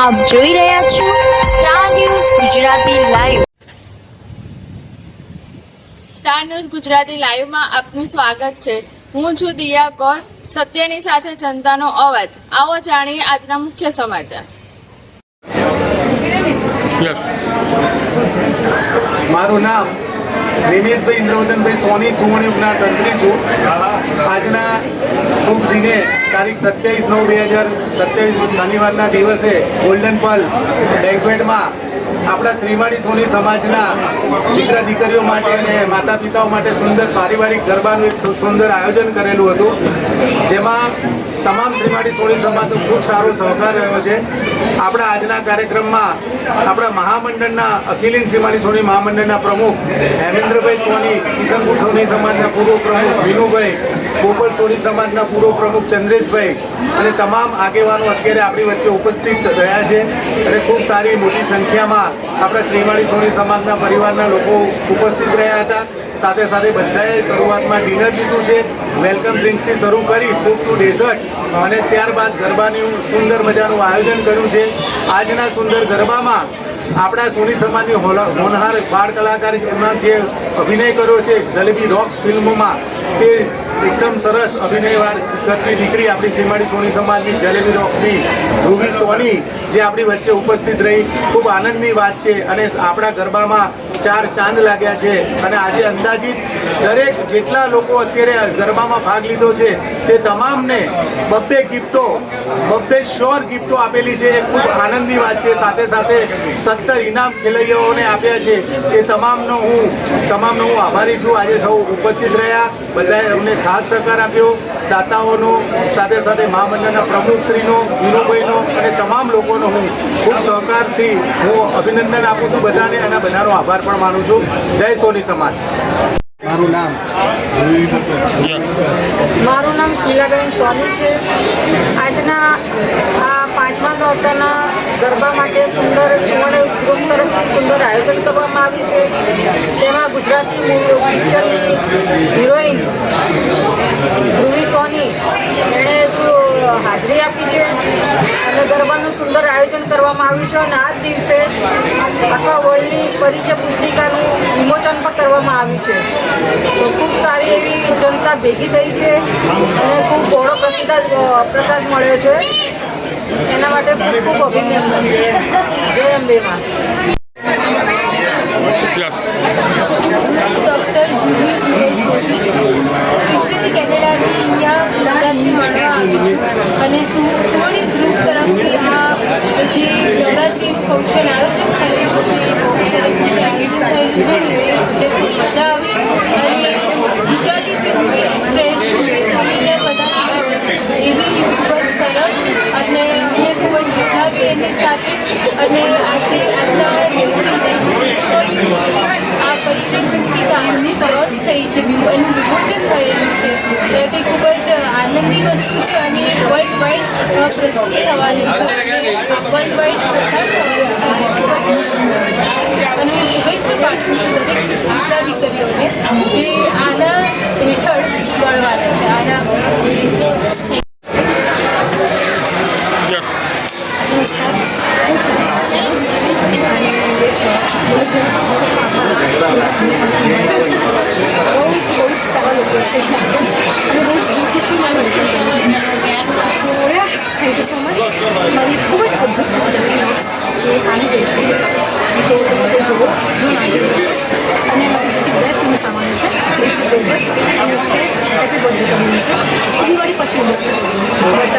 આપ જોઈ રહ્યા છો star news Gujarati live. Star news Gujarati લાઈવમાં આપનું સ્વાગત છે। હું છું દિયા કૌર, સત્યની સાથે જનતાનો અવાજ। આવો જાણીએ આજના મુખ્ય સમાચાર। મારું નામ નિમેશભાઈ ઇન્દ્રવદનભાઈ સોની સુવર્ણયુગના તંત્રી છું। આજના શુભ દિને તારીખ 27/9/2027 શનિવારના દિવસે ગોલ્ડન પલ બેન્ક્વેટમાં આપણા શ્રીમાળી સોની સમાજના દીકરા દીકરીઓ માટે અને માતા પિતાઓ માટે સુંદર પારિવારિક ગરબાનું એક સુંદર આયોજન કરેલું હતું, જેમાં તમામ શ્રીમાળી સોની સમાજનો ખૂબ સારો સહકાર રહ્યો છે। આપણા આજના કાર્યક્રમમાં આપણા મહામંડળના અખિલીન શ્રીમાળી સોની મહામંડળના પ્રમુખ હેમેન્દ્રભાઈ સોની, કિશનપુર સોની સમાજના પૂર્વ પ્રમુખ વિનુભાઈ, ગોપાલ સોની સમાજના પૂર્વ પ્રમુખ ચંદ્રેશભાઈ અને તમામ આગેવાનો અત્યારે આપણી વચ્ચે ઉપસ્થિત રહ્યા છે અને ખૂબ સારી મોટી સંખ્યામાં આપણા શ્રીમાળી સોની સમાજના પરિવારના લોકો ઉપસ્થિત રહ્યા હતા। સાથે સાથે બધાએ શરૂઆતમાં ડિનર લીધું છે, વેલકમ ડ્રિંક્સથી શરૂ કરી સૂપ ટુ ડેઝર્ટ અને ત્યારબાદ ગરબાનું સુંદર મજાનું આયોજન કર્યું છે। આજના સુંદર ગરબામાં આપણા સોની સમાજની હોનહાર બાળ કલાકાર એમાં જે અભિનય કર્યો છે જલેબી રોક્સ ફિલ્મોમાં, તે એકદમ સરસ અભિનય કરતી દીકરી આપણી શ્રીમાળી સોની સમાજની જલેબી રોકની ધ્રુવી સોની જે આપણી વચ્ચે ઉપસ્થિત રહી, ખૂબ આનંદની વાત છે। અને આપણા ગરબામાં 4 ચાંદ લાગ્યા છે અને આજે અંદાજિત દરેક જેટલા લોકો અત્યારે ગરબામાં ભાગ લીધો છે તે તમામને બબ્બે શ્યોર ગિફ્ટો આપેલી છે, એ ખૂબ આનંદની વાત છે। સાથે સાથે 17 ઇનામ ખેલૈયાઓને આપ્યા છે, એ તમામનો હું આભારી છું। આજે સૌ ઉપસ્થિત રહ્યા, બધાએ અમને સાથ સહકાર આપ્યો, દાતાઓનો, સાથે સાથે મહામંડળના પ્રમુખશ્રીનો, વિનુભાઈનો અને તમામ લોકોનો હું ખૂબ સહકારથી હું અભિનંદન આપું છું બધાને અને બધાનો આભાર પણ માનું છું। જય સોની સમાજ। મારું નામ શીલાબેન સોની છે। આજના આ 5મા નોરતાના ગરબા માટે સુંદર સુવર્ણ ગ્રુપ તરફથી સુંદર આયોજન કરવામાં આવ્યું છે। તેમાં ગુજરાતી પિક્ચરની હિરોઈન ધ્રુવી સોની એણે હાજરી આપી છે અને ગરબાનું સુંદર આયોજન કરવામાં આવ્યું છે અને આ જ દિવસે આખા વર્લ્ડની પરિચય પુસ્તિકાનું વિમોચન પણ કરવામાં આવ્યું છે। તો ખૂબ સારી એવી જનતા ભેગી થઈ છે અને ખૂબ બહોળો પ્રસાદ મળ્યો છે, એના માટે ખૂબ ખૂબ અભિનંદન। જય અંબે માં। ડૉક્ટર જુહી સ્પેશિયલી કેનેડાથી અહીંયા નવરાત્રિ માણવા આવી છું અને સુવર્ણી ગ્રુપ તરફથી આ જે નવરાત્રિનું ફંક્શન આયોજન થયેલું છે, બહુ સરસ રીતે આયોજન થયેલું છે, એટલે ખૂબ મજા આવી અને ગુજરાતી ફિલ્મ એક્ટ્રેસ ધ્રુવી સોનીએ પધારેલી એવી ખૂબ જ સરસ અને અમને ખૂબ જ મજા આવી એની સાથે। અને આજે આજના આ પરિચય પુસ્તિકા લોન્ચ થઈ છે, એનું વિમોચન થયેલું છે, તે ખૂબ જ આનંદની વસ્તુ છે અને વર્લ્ડ વાઇડ પ્રસ્તુત થવાની છે, વર્લ્ડ વાઇડ પ્રસાર થવાનો છે અને હું શુભેચ્છા પાઠવું છું દરેક દીકરા દીકરીઓને જે આના હેઠળ મળવાના છે। આના થેન્ક યુ સો મચ। મારી ખૂબ જ અદ્ભુત જલેબી રોક્સ એ આની ગઈ છે, તો તમે કોઈ જુઓ જો ના જુઓ। અને મારી બીજી 2 ફિલ્મ્સ આવવાની છે, એક છે બેગર અને એક છે હેપી બર્થડે તમને છે, દિવાળી પછી રિલીઝ થશે, બટ